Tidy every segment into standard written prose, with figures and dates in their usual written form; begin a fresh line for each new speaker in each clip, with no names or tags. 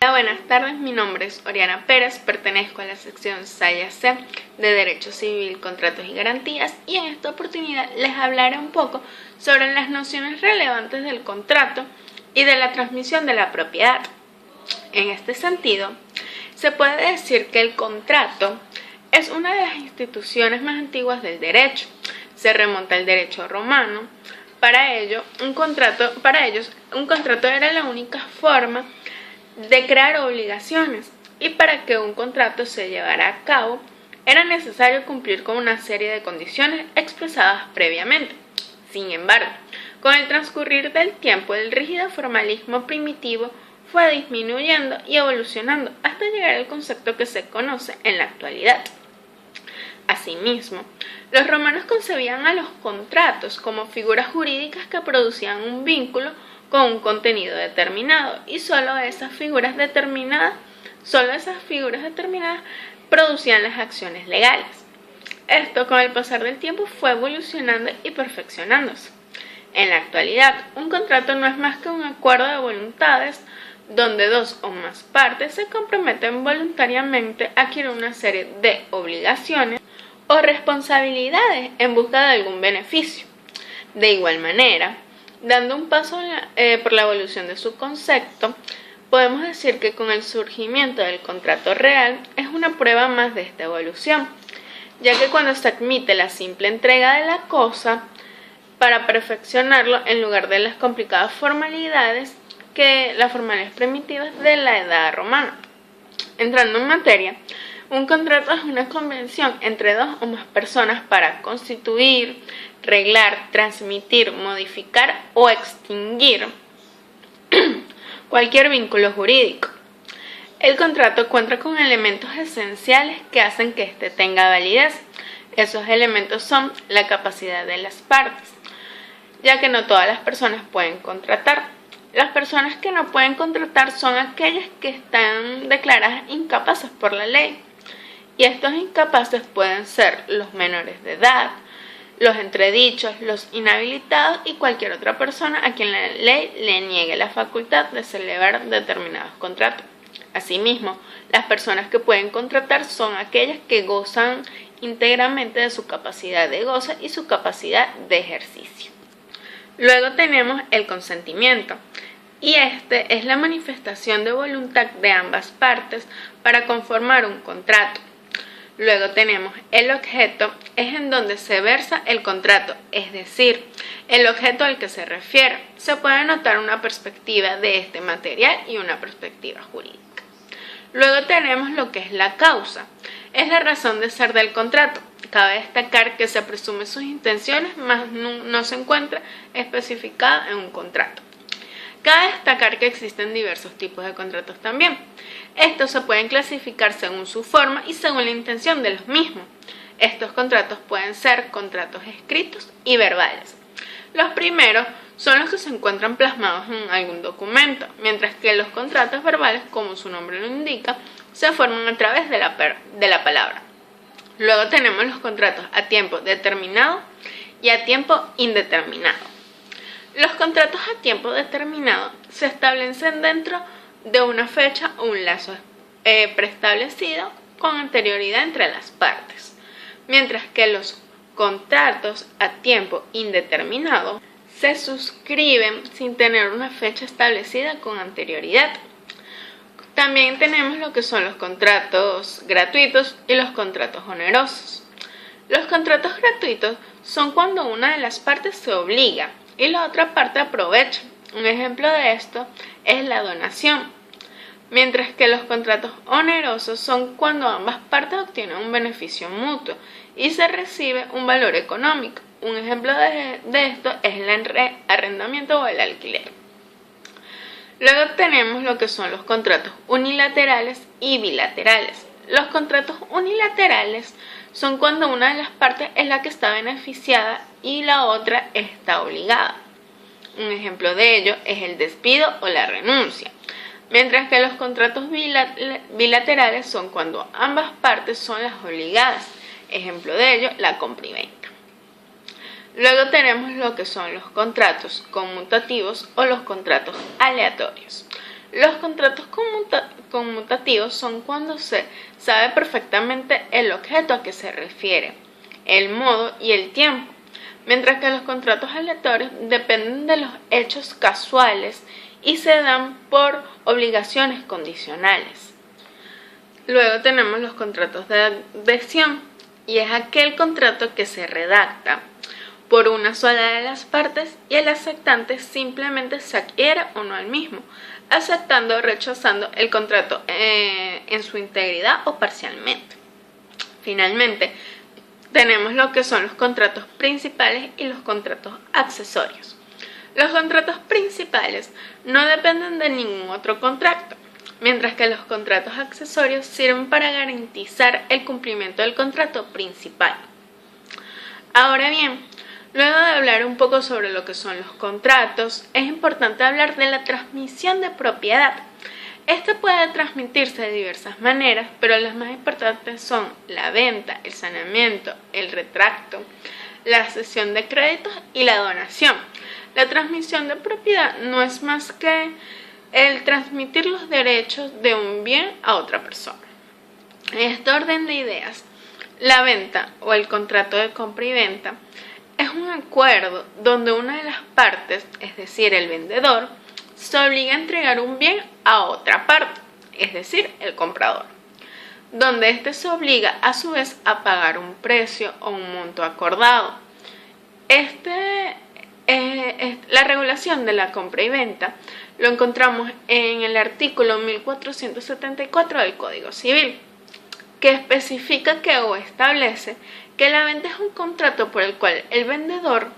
Hola, buenas tardes, mi nombre es Oriana Pérez, pertenezco a la sección Saya C de Derecho Civil, Contratos y Garantías, y en esta oportunidad les hablaré un poco sobre las nociones relevantes del contrato y de la transmisión de la propiedad. En este sentido, se puede decir que el contrato es una de las instituciones más antiguas del derecho. Se remonta al derecho romano. Para ellos, un contrato era la única forma de crear obligaciones, y para que un contrato se llevara a cabo era necesario cumplir con una serie de condiciones expresadas previamente. Sin embargo, con el transcurrir del tiempo, el rígido formalismo primitivo fue disminuyendo y evolucionando hasta llegar al concepto que se conoce en la actualidad. Asimismo, los romanos concebían a los contratos como figuras jurídicas que producían un vínculo con un contenido determinado, y solo esas figuras determinadas producían las acciones legales. Esto, con el pasar del tiempo, fue evolucionando y perfeccionándose. En la actualidad, un contrato no es más que un acuerdo de voluntades donde dos o más partes se comprometen voluntariamente a adquirir una serie de obligaciones o responsabilidades en busca de algún beneficio. De igual manera, dando un paso por la evolución de su concepto, podemos decir que con el surgimiento del contrato real es una prueba más de esta evolución, ya que cuando se admite la simple entrega de la cosa para perfeccionarlo en lugar de las complicadas formalidades primitivas de la edad romana. Entrando en materia, un contrato es una convención entre dos o más personas para constituir, reglar, transmitir, modificar o extinguir cualquier vínculo jurídico. El contrato cuenta con elementos esenciales que hacen que éste tenga validez. Esos elementos son la capacidad de las partes, ya que no todas las personas pueden contratar. Las personas que no pueden contratar son aquellas que están declaradas incapaces por la ley, y estos incapaces pueden ser los menores de edad, los entredichos, los inhabilitados y cualquier otra persona a quien la ley le niegue la facultad de celebrar determinados contratos. Asimismo, las personas que pueden contratar son aquellas que gozan íntegramente de su capacidad de goce y su capacidad de ejercicio. Luego tenemos el consentimiento, y este es la manifestación de voluntad de ambas partes para conformar un contrato. Luego tenemos el objeto, es en donde se versa el contrato, es decir, el objeto al que se refiere. Se puede notar una perspectiva de este material y una perspectiva jurídica. Luego tenemos lo que es la causa, es la razón de ser del contrato. Cabe destacar que se presume sus intenciones, mas no se encuentra especificada en un contrato. Cabe destacar que existen diversos tipos de contratos también. Estos se pueden clasificar según su forma y según la intención de los mismos. Estos contratos pueden ser contratos escritos y verbales. Los primeros son los que se encuentran plasmados en algún documento, mientras que los contratos verbales, como su nombre lo indica, se forman a través de la palabra. Luego tenemos los contratos a tiempo determinado y a tiempo indeterminado. Los contratos a tiempo determinado se establecen dentro de una fecha o un lazo preestablecido con anterioridad entre las partes, mientras que los contratos a tiempo indeterminado se suscriben sin tener una fecha establecida con anterioridad. También tenemos lo que son los contratos gratuitos y los contratos onerosos. Los contratos gratuitos son cuando una de las partes se obliga y la otra parte aprovecha. Un ejemplo de esto es la donación. Mientras que los contratos onerosos son cuando ambas partes obtienen un beneficio mutuo y se recibe un valor económico. Un ejemplo de esto es el arrendamiento o el alquiler. Luego tenemos lo que son los contratos unilaterales y bilaterales. Los contratos unilaterales son cuando una de las partes es la que está beneficiada y la otra está obligada. Un ejemplo de ello es el despido o la renuncia. Mientras que los contratos bilaterales son cuando ambas partes son las obligadas. Ejemplo de ello, la compra y venta. Luego tenemos lo que son los contratos conmutativos o los contratos aleatorios. Los contratos conmutativos son cuando se sabe perfectamente el objeto a que se refiere, el modo y el tiempo, mientras que los contratos aleatorios dependen de los hechos casuales y se dan por obligaciones condicionales. Luego tenemos los contratos de adhesión, y es aquel contrato que se redacta por una sola de las partes y el aceptante simplemente se adhiere o no al mismo, aceptando o rechazando el contrato en su integridad o parcialmente. Finalmente, tenemos lo que son los contratos principales y los contratos accesorios. Los contratos principales no dependen de ningún otro contrato, mientras que los contratos accesorios sirven para garantizar el cumplimiento del contrato principal. Ahora bien, luego de hablar un poco sobre lo que son los contratos, es importante hablar de la transmisión de propiedad. Esta puede transmitirse de diversas maneras, pero las más importantes son la venta, el saneamiento, el retracto, la cesión de créditos y la donación. La transmisión de propiedad no es más que el transmitir los derechos de un bien a otra persona. En este orden de ideas, la venta o el contrato de compra y venta es un acuerdo donde una de las partes, es decir, el vendedor, se obliga a entregar un bien a otra parte, es decir, el comprador, donde éste se obliga a su vez a pagar un precio o un monto acordado. La regulación de la compra y venta lo encontramos en el artículo 1474 del Código Civil, que especifica que o establece que la venta es un contrato por el cual el vendedor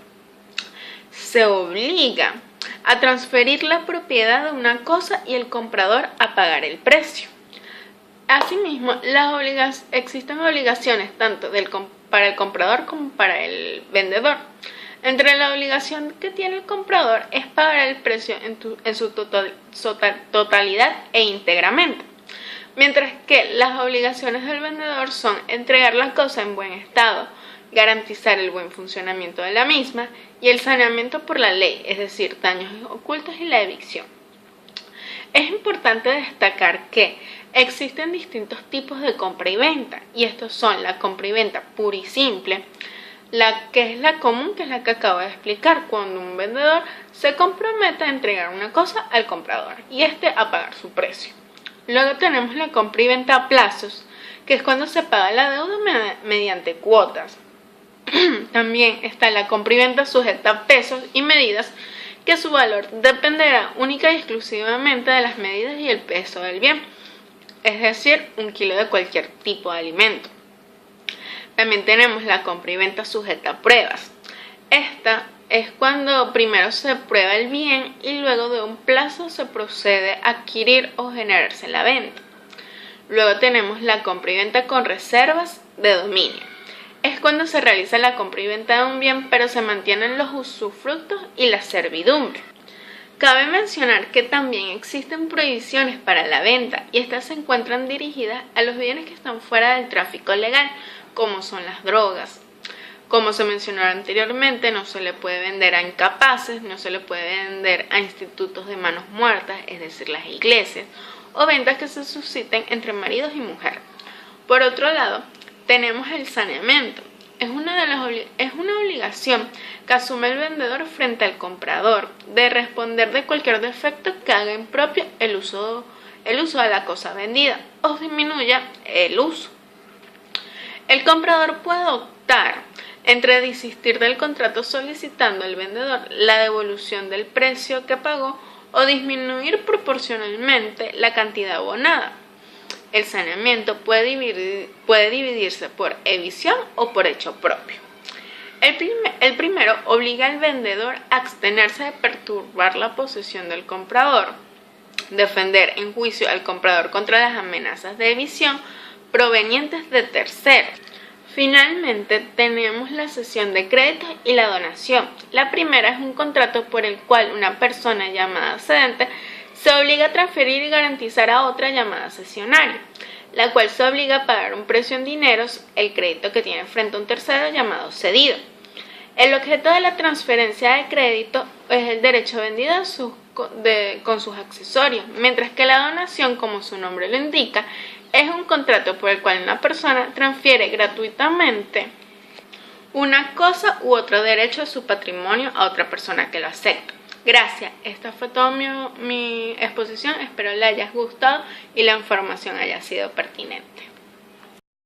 se obliga a transferir la propiedad de una cosa y el comprador a pagar el precio. Asimismo, existen obligaciones tanto para el comprador como para el vendedor. Entre la obligación que tiene el comprador es pagar el precio en su totalidad e íntegramente, mientras que las obligaciones del vendedor son entregar la cosa en buen estado, garantizar el buen funcionamiento de la misma y el saneamiento por la ley, es decir, daños ocultos y la evicción. Es importante destacar que existen distintos tipos de compra y venta, y estos son la compra y venta pura y simple, la que es la común, que es la que acabo de explicar, cuando un vendedor se compromete a entregar una cosa al comprador y a pagar su precio. Luego tenemos la compra y venta a plazos, que es cuando se paga la deuda mediante cuotas. También está la compra y venta sujeta a pesos y medidas, que su valor dependerá única y exclusivamente de las medidas y el peso del bien, es decir, 1 kilo de cualquier tipo de alimento. También tenemos la compra y venta sujeta a pruebas. Esta es cuando primero se prueba el bien y luego de un plazo se procede a adquirir o generarse la venta. Luego tenemos la compra y venta con reservas de dominio. Es cuando se realiza la compra y venta de un bien, pero se mantienen los usufructos y la servidumbre. Cabe mencionar que también existen prohibiciones para la venta, y estas se encuentran dirigidas a los bienes que están fuera del tráfico legal, como son las drogas. Como se mencionó anteriormente, no se le puede vender a incapaces, no se le puede vender a institutos de manos muertas, es decir, las iglesias, o ventas que se susciten entre maridos y mujer. Por otro lado, tenemos el saneamiento. Es una obligación que asume el vendedor frente al comprador de responder de cualquier defecto que haga impropio el uso de la cosa vendida o disminuya el uso. El comprador puede optar entre desistir del contrato solicitando al vendedor la devolución del precio que pagó o disminuir proporcionalmente la cantidad abonada. El saneamiento puede dividirse por evicción o por hecho propio. El primero obliga al vendedor a abstenerse de perturbar la posesión del comprador, defender en juicio al comprador contra las amenazas de evicción provenientes de terceros. Finalmente, tenemos la cesión de créditos y la donación. La primera es un contrato por el cual una persona llamada cedente se obliga a transferir y garantizar a otra llamada cesionaria, la cual se obliga a pagar un precio en dineros el crédito que tiene frente a un tercero llamado cedido. El objeto de la transferencia de crédito es el derecho vendido con sus accesorios, mientras que la donación, como su nombre lo indica, es un contrato por el cual una persona transfiere gratuitamente una cosa u otro derecho de su patrimonio a otra persona que lo acepta. Gracias, esta fue toda mi exposición, espero le haya gustado y la información haya sido pertinente.